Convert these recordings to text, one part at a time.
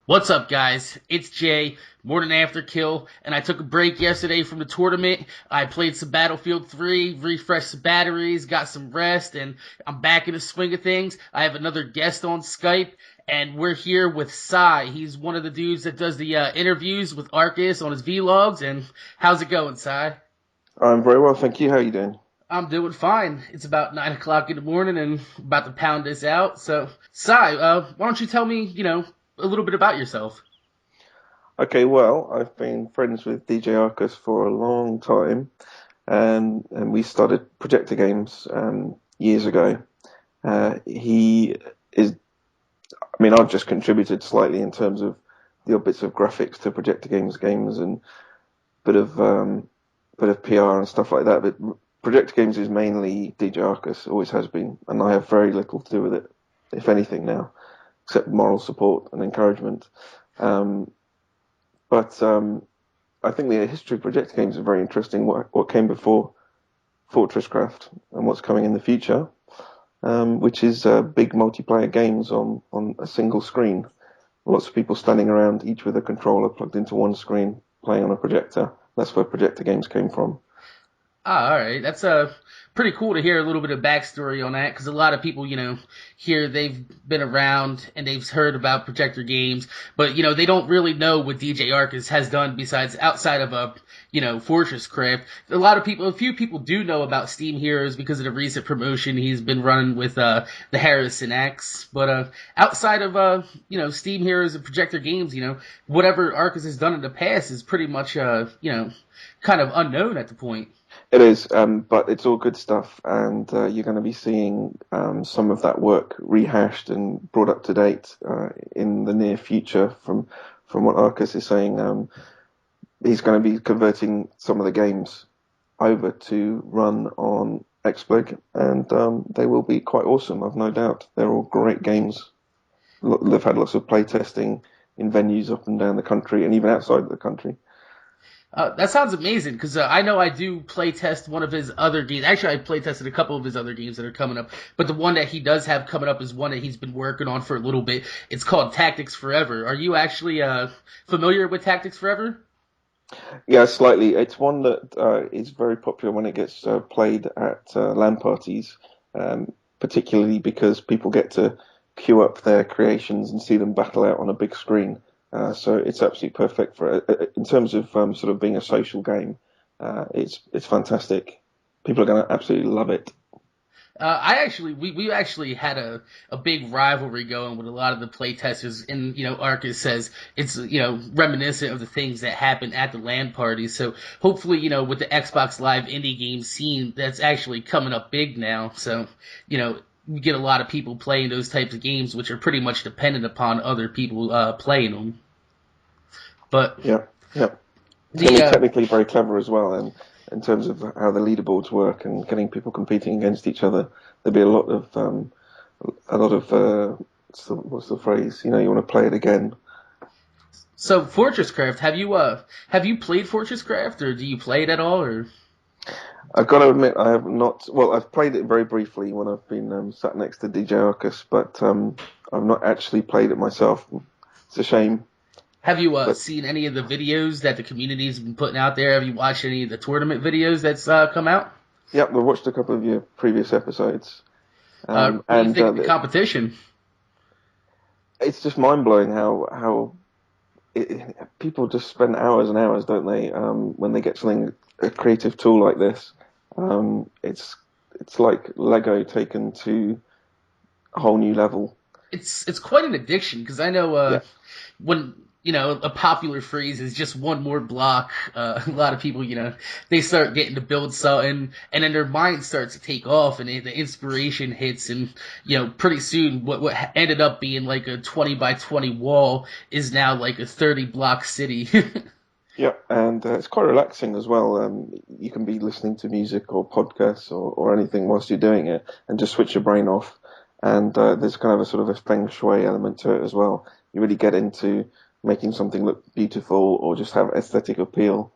What's up, guys? It's Jay, more than after kill, and I took a break yesterday from the tournament. I played some Battlefield 3, refreshed some batteries, got some rest, and I'm back in the swing of things. I have another guest on Skype, and we're here with Sai. He's one of the dudes that does the interviews with Arcus on his vlogs, and how's it going, Sai? I'm very well, thank you. How are you doing? I'm doing fine. It's about 9 o'clock in the morning and about to pound this out. So, Sai, why don't you tell me, a little bit about yourself? Okay, well, I've been friends with DJ Arcus for a long time, and we started Projector Games years ago. He is, I mean, I've just contributed slightly in terms of the odd bits of graphics to Projector Games and bit of um, bit of PR and stuff like that. But Projector Games is mainly DJ Arcus, always has been, and I have very little to do with it, if anything now, except moral support and encouragement. Um, But I think the history of projector games is very interesting. What came before Fortresscraft and what's coming in the future, which is big multiplayer games on a single screen. Lots of people standing around, each with a controller plugged into one screen, playing on a projector. That's where projector games came from. Ah, all right. That's pretty cool to hear a little bit of backstory on that because a lot of people, here they've been around and they've heard about projector games, but they don't really know what DJ Arcus has done besides outside of Fortresscraft. A few people do know about Steam Heroes because of the recent promotion he's been running with the Harrison X, but outside of Steam Heroes and projector games, whatever Arcus has done in the past is pretty much kind of unknown at the point. It is, but it's all good stuff, and you're going to be seeing some of that work rehashed and brought up to date in the near future. From what Arcus is saying, he's going to be converting some of the games over to run on XSplig, and they will be quite awesome. I've no doubt. They're all great games. They've had lots of play testing in venues up and down the country, and even outside the country. That sounds amazing because I know I do play test one of his other games. Actually, I play tested a couple of his other games that are coming up, but the one that he does have coming up is one that he's been working on for a little bit. It's called Tactics Forever. Are you actually familiar with Tactics Forever? Yeah, slightly. It's one that is very popular when it gets played at LAN parties, particularly because people get to queue up their creations and see them battle out on a big screen. So it's absolutely perfect for in terms of sort of being a social game. It's fantastic. People are going to absolutely love it. We actually had a big rivalry going with a lot of the playtesters, and Arcus says it's reminiscent of the things that happened at the LAN parties. So hopefully, with the Xbox Live indie game scene that's actually coming up big now, so we get a lot of people playing those types of games, which are pretty much dependent upon other people playing them. But Yeah, yeah. It's going the to be technically very clever as well, and in terms of how the leaderboards work and getting people competing against each other, there'll be a lot of what's the phrase? You know, you want to play it again. so Fortresscraft, have you played Fortresscraft, or do you play it at all, or? I've got to admit, I have not. Well, I've played it very briefly when I've been sat next to DJ Arcus, but I've not actually played it myself. It's a shame, Have you but seen any of the videos that the community's been putting out there? Have you watched any of the tournament videos that's come out? yeah, I've watched a couple of your previous episodes, What do you and think of the competition? it's just mind blowing how people just spend hours and hours, don't they, when they get something a creative tool like this. It's like Lego taken to a whole new level. It's quite an addiction because I know Yeah, when a popular phrase is just one more block. A lot of people they start getting to build something, and then their mind starts to take off, and the inspiration hits, and pretty soon what ended up being like a 20 by 20 wall is now like a 30 block city. yeah, and it's quite relaxing as well. You can be listening to music or podcasts or anything whilst you're doing it, and just switch your brain off. And there's kind of a sort of a feng shui element to it as well. You really get into making something look beautiful or just have aesthetic appeal.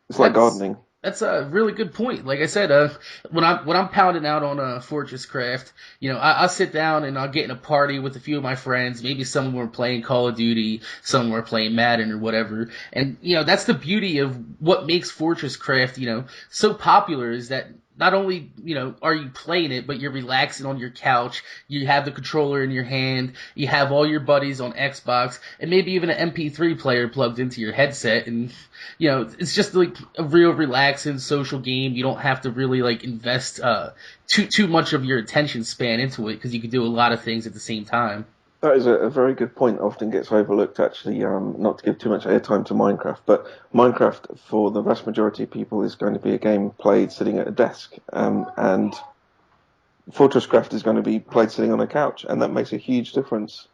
It's like That's gardening. That's a really good point. Like I said, when I'm pounding out on Fortresscraft, I'll sit down and I'll get in a party with a few of my friends. Maybe some of them are playing Call of Duty, some are playing Madden or whatever. And that's the beauty of what makes Fortresscraft, so popular is that not only are you playing it, but you're relaxing on your couch. You have the controller in your hand. You have all your buddies on Xbox, and maybe even an MP3 player plugged into your headset, and it's just like a real relaxing social game. You don't have to really like invest too much of your attention span into it because you can do a lot of things at the same time. That is a very good point. Often gets overlooked, actually. Not to give too much airtime to Minecraft, but Minecraft, for the vast majority of people, is going to be a game played sitting at a desk, and Fortresscraft is going to be played sitting on a couch, and that makes a huge difference.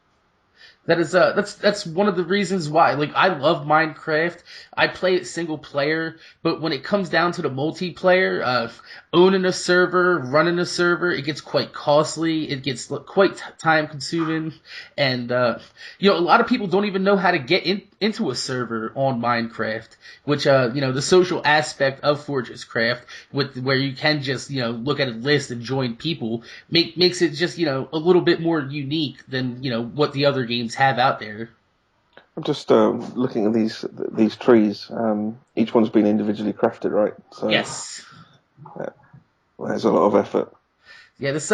That's one of the reasons why. Like I love Minecraft. I play it single player, but when it comes down to the multiplayer, owning a server, running a server, it gets quite costly. It gets quite time consuming, and a lot of people don't even know how to get into a server on Minecraft. Which the social aspect of Fortresscraft, with where you can just look at a list and join people, makes it just a little bit more unique than what the other games have out there. I'm just looking at these trees. Each one's been individually crafted, right? So Yes. there's a lot of effort. Yeah, this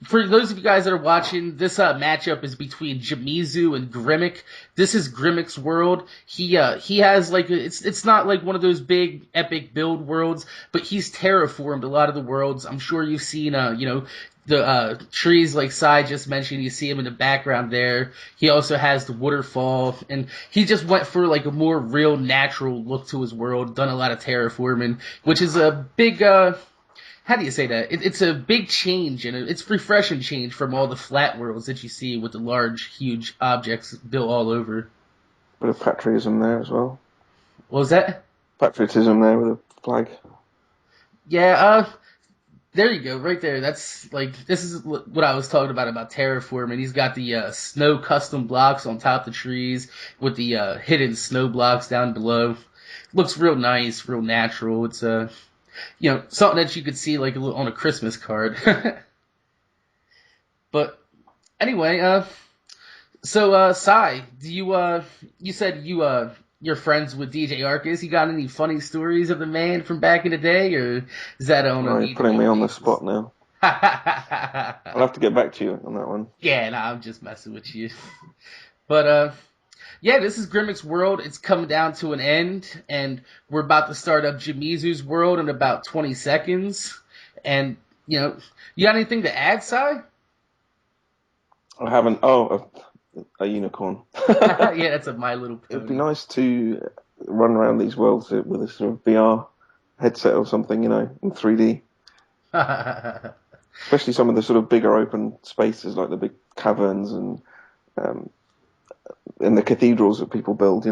for those of you guys that are watching, this matchup is between Jeimuzu and Grimick. This is Grimmick's world. He has like it's not like one of those big epic build worlds, but he's terraformed a lot of the worlds. I'm sure you've seen the trees like Sai just mentioned. You see him in the background there. He also has the waterfall, and he just went for like a more real natural look to his world. Done a lot of terraforming, which is a big how do you say that? It's a big change, and it's refreshing change from all the flat worlds that you see with the large, huge objects built all over. Bit of patriotism there as well. What was that? Patriotism there with a flag. Yeah, there you go, right there. That's like this is what I was talking about terraforming. He's got the snow custom blocks on top of the trees with the hidden snow blocks down below. Looks real nice, real natural. It's something that you could see like on a Christmas card. But anyway, so Sai, do you said you're friends with DJ Arcus? You got any funny stories of the man from back in the day, or is that on a Right, need to putting know me on the basis? spot now. I'll have to get back to you on that one. Yeah, nah, I'm just messing with you. But yeah, this is Grimmick's world. It's coming down to an end, and we're about to start up Jimizu's world in about 20 seconds. And you got anything to add, Sai? I haven't. Oh, a unicorn. Yeah, that's a My Little It'd be Pony. nice to run around these worlds with a sort of VR headset or something, in 3D. Especially some of the sort of bigger open spaces, like the big caverns um, and the cathedrals that people build.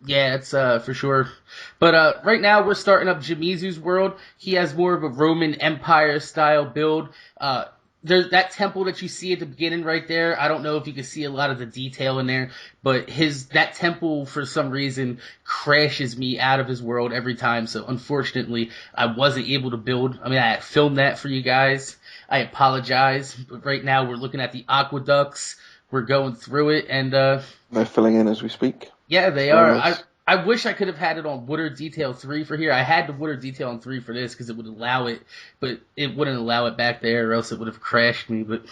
Yeah, it's for sure. But right now we're starting up Jimizu's world. He has more of a Roman Empire style build. There's that temple that you see at the beginning right there. I don't know if you can see a lot of the detail in there, but that temple for some reason crashes me out of his world every time. So unfortunately, I wasn't able to build. I mean, I filmed that for you guys. I apologize, but right now we're looking at the aqueducts. We're going through it, and They're filling in as we speak. yeah, It's they very are. I nice. I wish I could have had it on Water Detail 3 for here. I had the Water Detail on 3 for this because it would allow it, but it wouldn't allow it back there or else it would have crashed me. But,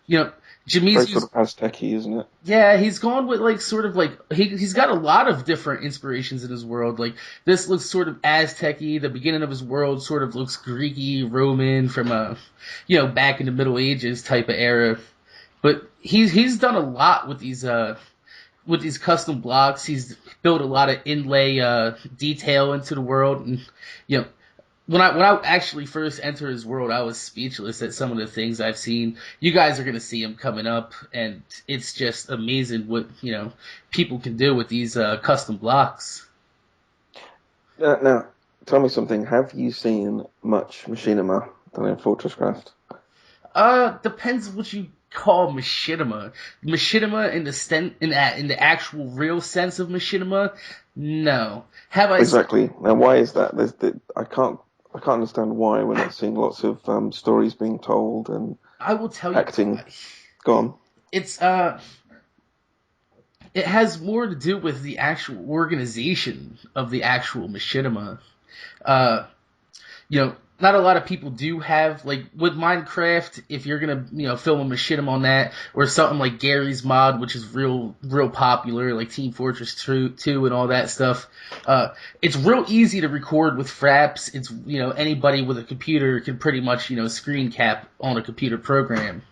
you know, Very sort Jamizu's, of Aztec-y, isn't it? yeah, he's gone with like sort of like, he's got a lot of different inspirations in his world. Like, this looks sort of Aztec-y. The beginning of his world sort of looks Greek-y, Roman from back in the Middle Ages type of era. But he's done a lot with these custom blocks. He's built a lot of inlay detail into the world, and you know. When I actually first entered his world, I was speechless at some of the things I've seen. You guys are gonna see him coming up, and it's just amazing what people can do with these custom blocks. Now, tell me something. Have you seen much machinima done in Fortresscraft? Depends what you call machinima. Machinima in the actual real sense of machinima. No. Have I? Exactly. Now, why is that? I can't understand why we're not seeing lots of stories being told and I will tell you acting. why. Go on. It's it has more to do with the actual organization of the actual machinima. Uh, not a lot of people do have, like, with Minecraft, if you're gonna, film a machinima on that, or something like Gary's mod, which is real popular, like Team Fortress 2 and all that stuff, it's real easy to record with Fraps. It's, anybody with a computer can pretty much, screen cap on a computer program.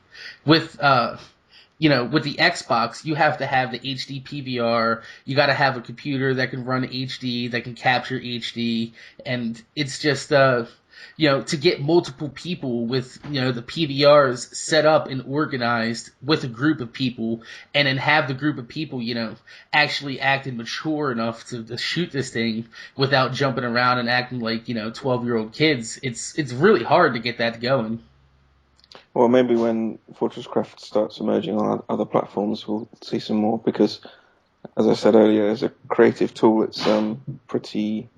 With, with the Xbox, you have to have the HD PVR. You got to have a computer that can run HD, that can capture HD, and it's just, to get multiple people with, the PVRs set up and organized with a group of people, and then have the group of people, actually acting mature enough to shoot this thing without jumping around and acting like, 12-year-old kids. It's really hard to get that going. Well, maybe when Fortresscraft starts emerging on other platforms, we'll see some more because, as I said earlier, as a creative tool, it's pretty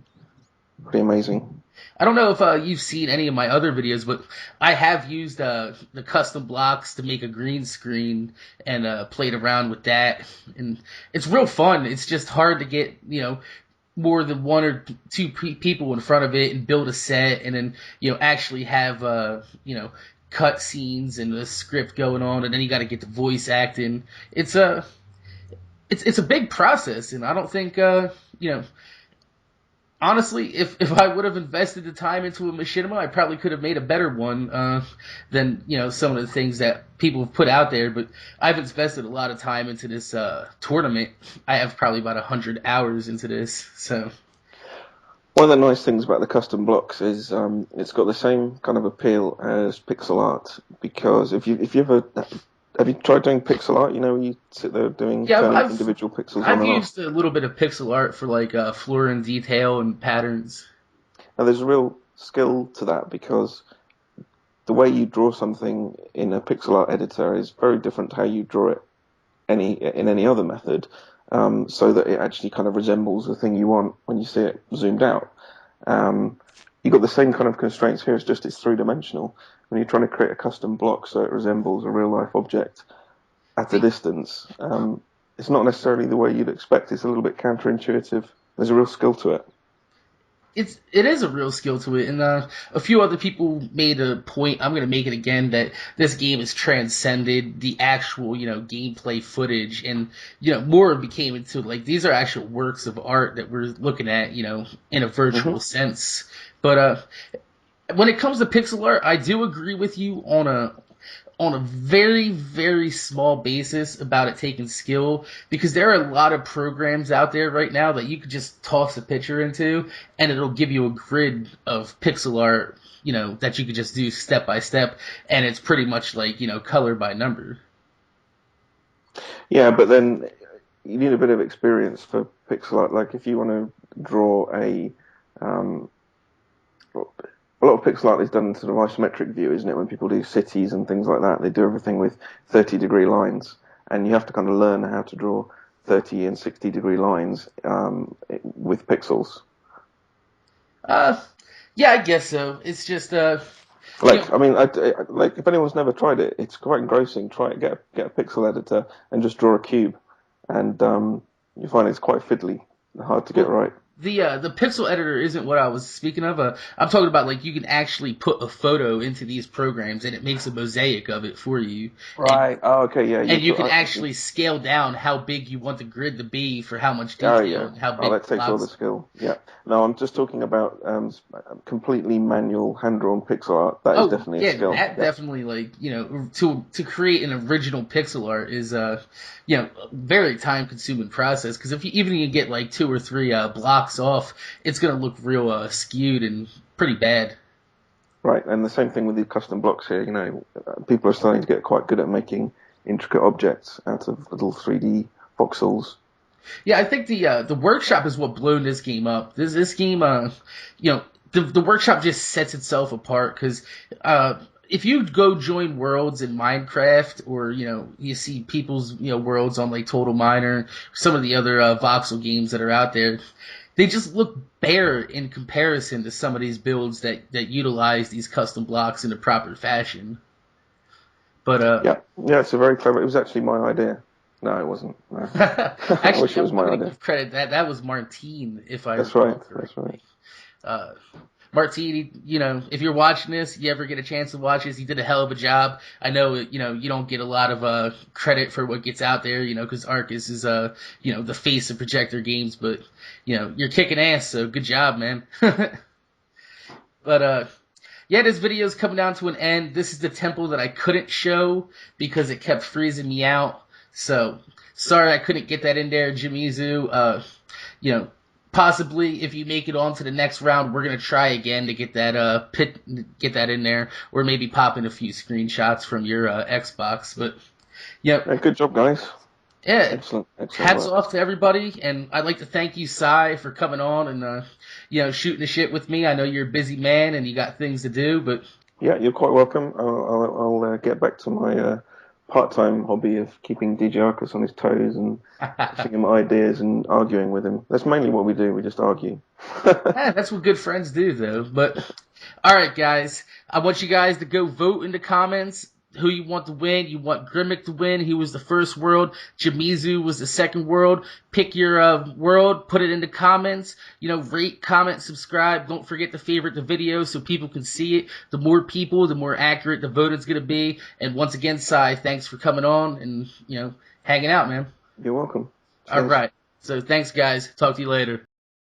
amazing. I don't know if you've seen any of my other videos, but I have used the custom blocks to make a green screen and played around with that, and it's real fun. It's just hard to get more than one or two people in front of it and build a set, and then actually have cut scenes and a script going on, and then you got to get the voice acting. It's a big process, and I don't think you know honestly, if I would have invested the time into a machinima, I probably could have made a better one than some of the things that people have put out there. But I've invested a lot of time into this tournament. I have probably about 100 hours into this. So One of the nice things about the custom blocks is it's got the same kind of appeal as pixel art because if you ever have you tried doing pixel art? You know, you sit there doing yeah, turning individual pixels on I've and off. used a little bit of pixel art for like floor and detail and patterns. Now, there's a real skill to that because the way you draw something in a pixel art editor is very different to how you draw it any other method, so that it actually kind of resembles the thing you want when you see it zoomed out. Um, you've got the same kind of constraints here. It's 3 dimensional. When you're trying to create a custom block so it resembles a real life object at a See, distance, it's not necessarily the way you'd expect. It's a little bit counterintuitive. There's a real skill to it. it is a real skill to it, and a few other people made a point. I'm gonna make it again that this game has transcended the actual gameplay footage, and more became into like these are actual works of art that we're looking at in a virtual Hmm. sense. But when it comes to pixel art, I do agree with you on a very, very small basis about it taking skill because there are a lot of programs out there right now that you could just toss a picture into and it'll give you a grid of pixel art, that you could just do step by step, and it's pretty much like, color by number. Yeah, but then you need a bit of experience for pixel art. Like if you want to draw um, a lot of pixel art is done in sort of isometric view, isn't it? When people do cities and things like that, they do everything with 30-degree lines, and you have to kind of learn how to draw 30 and 60-degree lines with pixels. Uh, yeah, I guess so. It's just, you know, Like, I mean, like if anyone's never tried it, it's quite engrossing. Try it, get a pixel editor, and just draw a cube, and you find it's quite fiddly, hard to get well, right. the pixel editor isn't what I was speaking of. I'm talking about like you can actually put a photo into these programs and it makes a mosaic of it for you, and Right. Oh, okay. Yeah. and you can actually scale down how big you want the grid to be for how much Oh detail yeah. and how Oh, big that the takes all the blocks. skill. Yeah. No, I'm just talking about completely manual hand-drawn pixel art. That is Oh definitely a yeah, skill. that Yeah. definitely, like, to create an original pixel art is a very time consuming process because if you even you get like two or three blocks off, it's gonna look real skewed and pretty bad. Right. And the same thing with the custom blocks here. You know, people are starting to get quite good at making intricate objects out of little 3D voxels. Yeah, I think the workshop is what blown this game up. This game, the workshop just sets itself apart because uh, if you go join worlds in Minecraft, or you see people's worlds on like Total Miner, some of the other voxel games that are out there, they just look bare in comparison to some of these builds that utilize these custom blocks in the proper fashion. But Yeah, yeah, it's a very clever. It was actually my idea. No, it wasn't. No. I actually, wish it was I'm my gonna idea. give credit that was Martine, if I That's right. recall That's right. correctly. Uh, Martini, if you're watching this, you ever get a chance to watch this, he did a hell of a job. I know, you don't get a lot of credit for what gets out there, because Arcus is the face of Projector Games, but you're kicking ass, so good job, man. But yeah, this video is coming down to an end. This is the temple that I couldn't show because it kept freezing me out. So sorry I couldn't get that in there, Jeimuzu. You know, possibly if you make it on to the next round, we're gonna try again to get that get that in there, or maybe pop in a few screenshots from your Xbox. But yeah, Yeah, good job, guys. yeah. Excellent, excellent Hats work. off to everybody, and I'd like to thank you, Sai, for coming on and shooting the shit with me. I know you're a busy man and you got things to do, but Yeah, you're quite welcome. I'll get back to my part-time hobby of keeping DJ Arcus on his toes and pushing him ideas and arguing with him. That's mainly what we do. We just argue. that's what good friends do, though. But all right, guys, I want you guys to go vote in the comments who you want to win. You want Grimick to win. He was the first world. Jeimuzu was the second world. Pick your world. Put it in the comments. Rate, comment, subscribe. Don't forget to favorite the video so people can see it. The more people, the more accurate the vote is going to be. And once again, Sai, thanks for coming on and hanging out, man. You're welcome. All Cheers. right. So thanks, guys. Talk to you later.